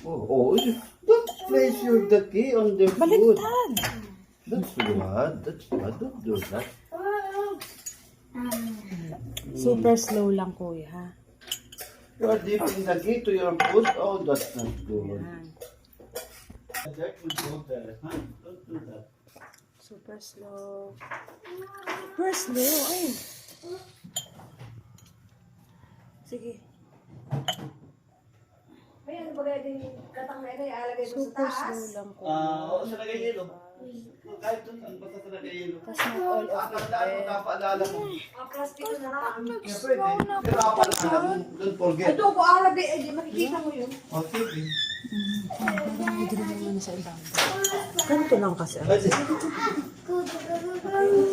Oh, don't place the key on the food. Baliktad. That's bad. That's bad. Don't do that. Super slow lang, kuya, ha? You are dipping the key to your food. Oh, that's not good. Yan. That will go there. Huh? Don't do that. Super slow. Super slow. Ay. Sige. May ano ba din katang na ito, ialagay mo sa Super taas? slow lang, kuya. Oo, sa nagayelo. Kahit doon, ang basta sa nagayelo. Tapos mag-all Ah, of it. tandaan mo, napaalala mo. Plastic na lang. Yeah, pwede. Pero napaalala mo, don't forget. Ito ko alagay, eh, makikita mo yun. Oh, sige. Hindi naman muna sa ibang. Ganito lang kasi. Ay, sige.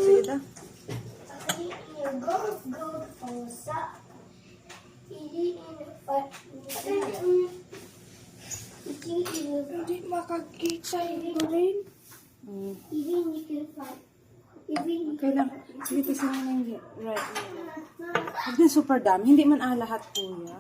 Sige na. Hindi makakita yung rin. Okay lang. Sige, kasi na yung right. Huwag na super dami. Hindi man lahat, kuya.